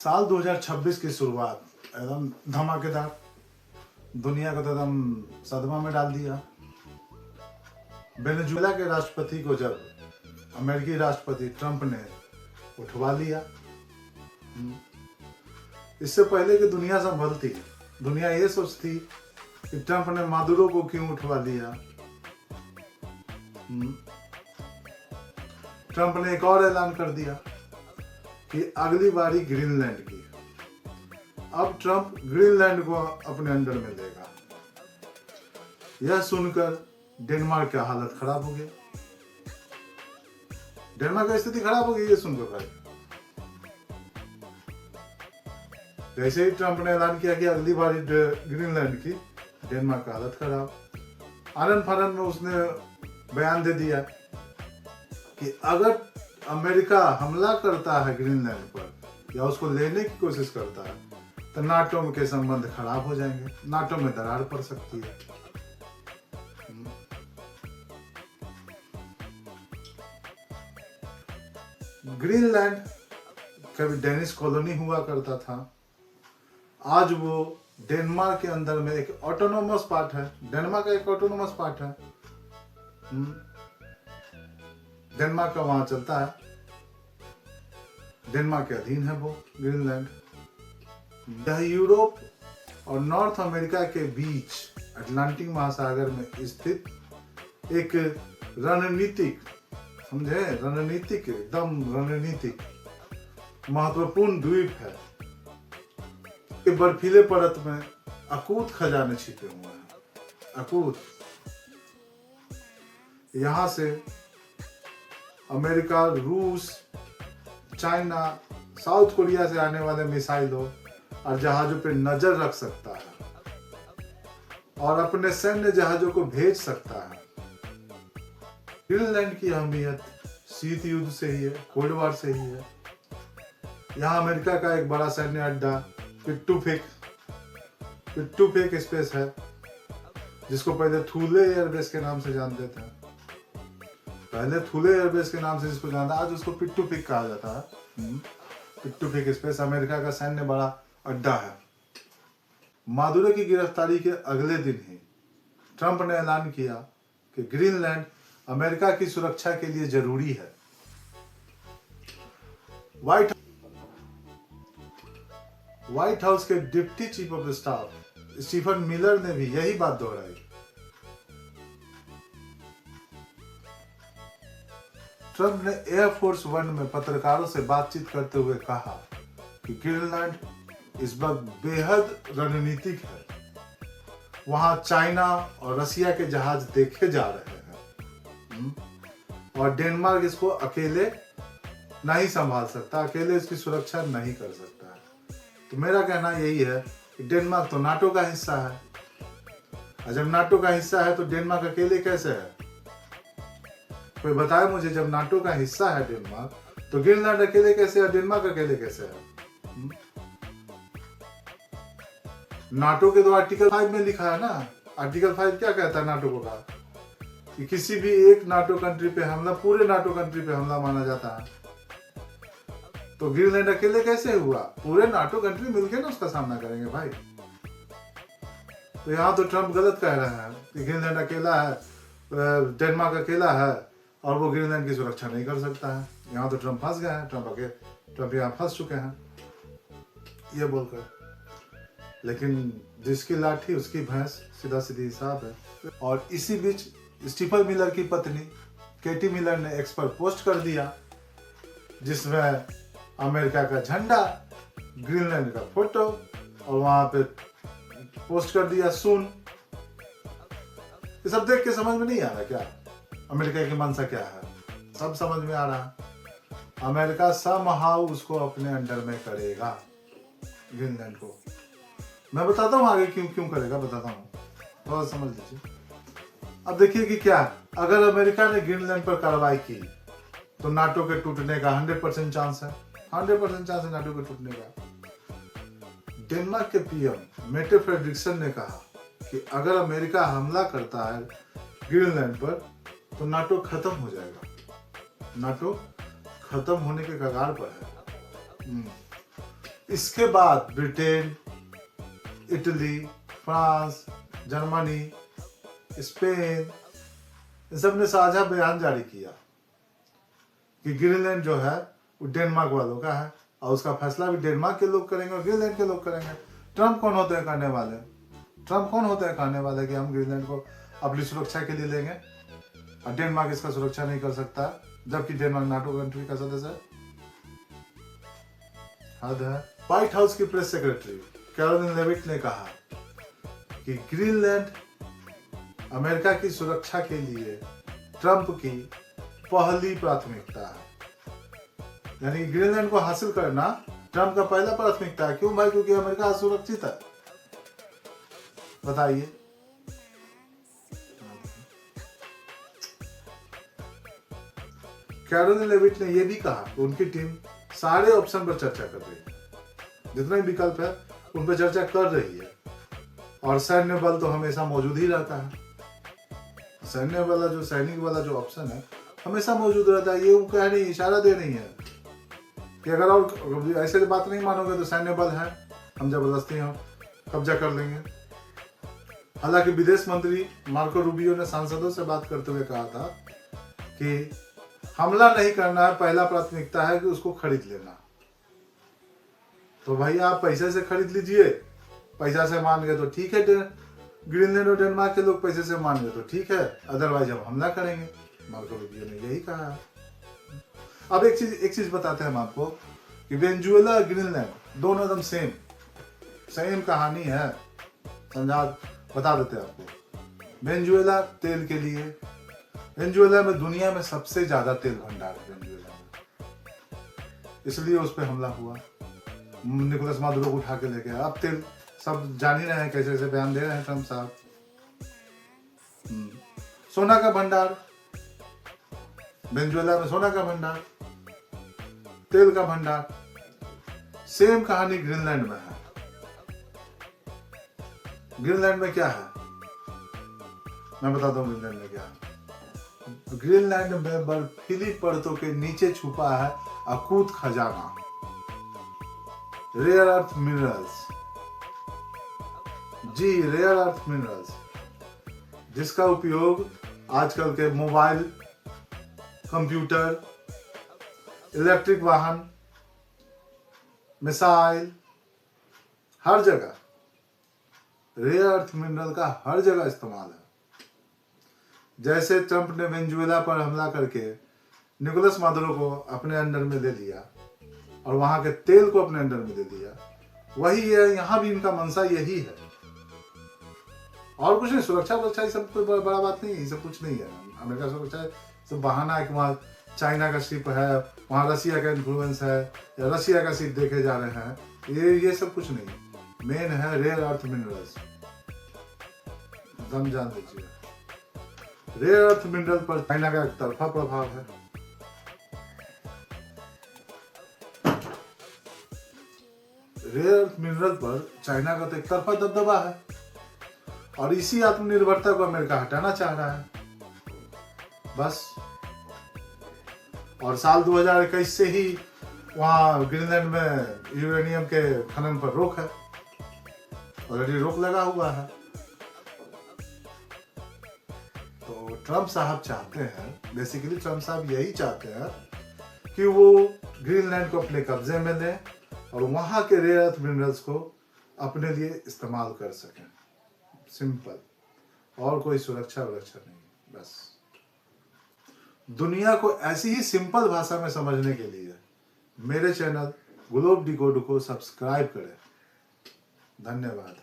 साल 2026 की शुरुआत एकदम धमाकेदार, दुनिया को तो एकदम सदमा में डाल दिया। वेनेजुएला के राष्ट्रपति को जब अमेरिकी राष्ट्रपति ट्रंप ने उठवा लिया, इससे पहले कि दुनिया संभलती, दुनिया ये सोचती कि ट्रंप ने मादुरो को क्यों उठवा लिया। ट्रंप ने एक और ऐलान कर दिया कि अगली बारी ग्रीनलैंड की। अब ट्रंप ग्रीनलैंड को अपने अंडर में लेगा। यह सुनकर डेनमार्क का हालत खराब हो गया। डेनमार्क की स्थिति खराब हो गई ये सुनकर भाई। जैसे ही ट्रंप ने ऐलान किया कि अगली बारी ग्रीनलैंड की, डेनमार्क का हालत खराब। आनंद फानंद में उसने बयान दे दिया कि अगर अमेरिका हमला करता है ग्रीनलैंड पर या उसको लेने की कोशिश करता है तो नाटो के संबंध खराब हो जाएंगे, नाटो में दरार पड़ सकती है। ग्रीनलैंड कभी डेनिश कॉलोनी हुआ करता था, आज वो डेनमार्क के अंदर में एक ऑटोनोमस पार्ट है। डेनमार्क का एक ऑटोनोमस पार्ट है। डेनमार्क का वहां चलता है, डेनमार्क के अधीन है वो ग्रीनलैंड। यह यूरोप और नॉर्थ अमेरिका के बीच अटलांटिक महासागर में स्थित एक रणनीतिक, समझे, रणनीतिक, एकदम रणनीतिक महत्वपूर्ण द्वीप है। के बर्फीले परत में अकूत खजाने छिपे हुए हैं, अकूत। यहां से अमेरिका, रूस, चाइना, साउथ कोरिया से आने वाले मिसाइलों और जहाजों पर नजर रख सकता है और अपने सैन्य जहाजों को भेज सकता है। ग्रीनलैंड की अहमियत शीत युद्ध से ही है, कोल्ड वार से ही है। यहाँ अमेरिका का एक बड़ा सैन्य अड्डा पिट्टूपेक स्पेस है, जिसको पहले थूले एयरबेस के नाम से जानते थे। पहले थूले एयरबेस के नाम से जिसको जानता, आज उसको पिट्टूपेक कहा जाता है। पिट्टूपेक स्पेस अमेरिका का सैन्य बड़ा अड्डा है। मादुरो की गिरफ्तारी के अगले दिन ही ट्रंप ने ऐलान किया कि ग्रीनलैंड अमेरिका की सुरक्षा के लिए जरूरी है। व्हाइट हाउस के deputy chief of staff Stephen Miller ने भी यही बात दोहराई। ट्रंप ने एयरफोर्स वन में पत्रकारों से बातचीत करते हुए कहा कि ग्रीनलैंड इस वक्त बेहद रणनीतिक है। वहां चाइना और रसिया के जहाज देखे जा रहे हैं और डेनमार्क इसको अकेले नहीं संभाल सकता, अकेले इसकी सुरक्षा नहीं कर सकता है। तो मेरा कहना यही है कि डेनमार्क तो नाटो का हिस्सा है, और जब नाटो का हिस्सा है तो डेनमार्क अकेले कैसे है? कोई बताए मुझे, जब नाटो का हिस्सा है डेनमार्क तो ग्रीनलैंड अकेले कैसे है, डेनमार्क अकेले कैसे है? नाटो के तो आर्टिकल 5 में लिखा है ना। आर्टिकल 5 क्या कहता है नाटो को कहा कि किसी भी एक नाटो कंट्री पे हमला पूरे नाटो कंट्री पे हमला माना जाता है। तो ग्रीनलैंड अकेले कैसे हुआ? पूरे नाटो कंट्री मिलकर ना उसका सामना करेंगे भाई। तो यहाँ तो ट्रंप गलत कह रहे हैं कि ग्रीनलैंड अकेला है, डेनमार्क अकेला है और वो ग्रीनलैंड की सुरक्षा नहीं कर सकता है। यहाँ तो ट्रंप फंस गए हैं, ट्रंप यहाँ फंस चुके हैं ये बोलकर। लेकिन जिसकी लाठी उसकी भैंस, सीधा सीधी हिसाब है। और इसी बीच स्टीफन मिलर की पत्नी केटी मिलर ने एक्स पर पोस्ट कर दिया, जिसमें अमेरिका का झंडा, ग्रीनलैंड का फोटो और वहां पे पोस्ट कर दिया सून। ये सब देख के समझ में नहीं आ रहा क्या अमेरिका की मंशा क्या है? सब समझ में आ रहा। अमेरिका समहाउ उसको अपने अंडर में करेगा ग्रीनलैंड को। मैं बताता हूँ आगे क्यों क्यों करेगा, बताता हूँ, थोड़ा समझ लीजिए। अब देखिए कि क्या अगर अमेरिका ने ग्रीनलैंड पर कार्रवाई की तो नाटो के टूटने का 100% चांस है, 100% चांस है नाटो के टूटने का। डेनमार्क के पीएम मेटे फ्रेडरिक्सन ने कहा कि अगर अमेरिका हमला करता है ग्रीनलैंड पर तो नाटो खत्म हो जाएगा। नाटो खत्म होने के कगार पर है। इसके बाद Britain, Italy, France, Germany, Spain, इन सब ने साझा बयान जारी किया कि ग्रीनलैंड जो है वो डेनमार्क वालों का है और उसका फैसला भी डेनमार्क के लोग करेंगे और ग्रीनलैंड के लोग करेंगे। ट्रम्प कौन होते हैं करने वाले? ट्रम्प कौन होते हैं कहने वाले कि हम ग्रीनलैंड को अपनी सुरक्षा के लिए लेंगे और डेनमार्क इसका सुरक्षा नहीं कर सकता, जबकि डेनमार्क नाटो कंट्री का सदस्य है। हद है। व्हाइट हाउस की प्रेस सेक्रेटरी कैरोलिन लेविट ने कहा कि ग्रीनलैंड अमेरिका की सुरक्षा के लिए ट्रंप की पहली प्राथमिकता है। यानी ग्रीनलैंड को हासिल करना ट्रंप का पहला प्राथमिकता है। क्यों भाई? क्योंकि अमेरिका असुरक्षित है। बताइए। कैरोलिन लेविट ने यह भी कहा कि उनकी टीम सारे ऑप्शन पर चर्चा कर रही है, जितने विकल्प है उन पर चर्चा कर रही है और सैन्य बल तो हमेशा मौजूद ही रहता है। सैनिक वाला जो ऑप्शन है हमेशा मौजूद रहता है। ये वो कह नहीं, इशारा दे नहीं है कि अगर और ऐसे बात नहीं मानोगे तो सैन्य बल है, हम जबरदस्ती हम कब्जा कर लेंगे। हालांकि विदेश मंत्री मार्को रूबियो ने सांसदों से बात करते हुए कहा था कि हमला नहीं करना है, पहला प्राथमिकता है कि उसको खरीद लेना। तो भाई आप पैसे से खरीद लीजिए, पैसा से मान गए तो ठीक है, ग्रीनलैंड और डेनमार्क के लोग पैसे से मान गए तो ठीक है, अदरवाइज हम हमला करेंगे। मार्को रूबियो ने यही कहा। अब एक चीज बताते हैं हम आपको कि वेनेजुएला और ग्रीनलैंड दोनों एकदम सेम कहानी है। समझा बता देते हैं आपको। वेनेजुएला तेल के लिए, वेनेजुएला में दुनिया में सबसे ज्यादा तेल भंडार है वेनेजुएला में, इसलिए उस पर हमला हुआ। निकोलस मादुरो को उठा के लेके अब तेल सब जान ही रहे हैं कैसे कैसे बयान दे रहे हैं ट्रम्प साहब। सोना का भंडार, वेनेजुएला में सोना का भंडार, तेल का भंडार। सेम कहानी ग्रीनलैंड में है। ग्रीनलैंड में क्या है मैं बताता हूँ। ग्रीनलैंड में क्या है? ग्रीनलैंड में बर्फीली परतों के नीचे छुपा है अकूत खजाना, रेयर अर्थ मिनरल्स। जी, रेयर अर्थ मिनरल्स, जिसका उपयोग आजकल के मोबाइल, कंप्यूटर, इलेक्ट्रिक वाहन, मिसाइल, हर जगह रेयर अर्थ मिनरल का हर जगह इस्तेमाल है। जैसे ट्रंप ने वेनेजुएला पर हमला करके निकोलस मादुरो को अपने अंडर में ले लिया और वहां के तेल को अपने अंडर में ले लिया, वही है यहाँ भी इनका मंशा यही है। और कुछ नहीं। सुरक्षा ये सब कोई बड़ा बात नहीं है, ये सब कुछ नहीं है। अमेरिका सुरक्षा सब बहाना है कि वहाँ चाइना का शिप है, वहाँ रसिया का इन्फ्लुएंस है या रसिया का शिप देखे जा रहे हैं, ये सब कुछ नहीं। मेन है रेयर अर्थ मिनरल्स। दम जान लीजिए, रेयर अर्थ मिनरल पर चाइना का एक तरफा प्रभाव है। रेयर अर्थ मिनरल पर चाइना का तो एक तरफा दबदबा है और इसी आत्मनिर्भरता को अमेरिका हटाना चाह रहा है बस। और साल 2021 से ही वहां ग्रीनलैंड में यूरेनियम के खनन पर रोक है, ऑलरेडी रोक लगा हुआ है। तो ट्रम्प साहब चाहते हैं, बेसिकली ट्रम्प साहब यही चाहते हैं कि वो ग्रीनलैंड को अपने कब्जे में लें और वहां के रेयर अर्थ मिनरल्स को अपने लिए इस्तेमाल कर सकें। सिंपल, और कोई सुरक्षा नहीं, बस। दुनिया को ऐसी ही सिंपल भाषा में समझने के लिए मेरे चैनल ग्लोब डिकोड को सब्सक्राइब करें। धन्यवाद।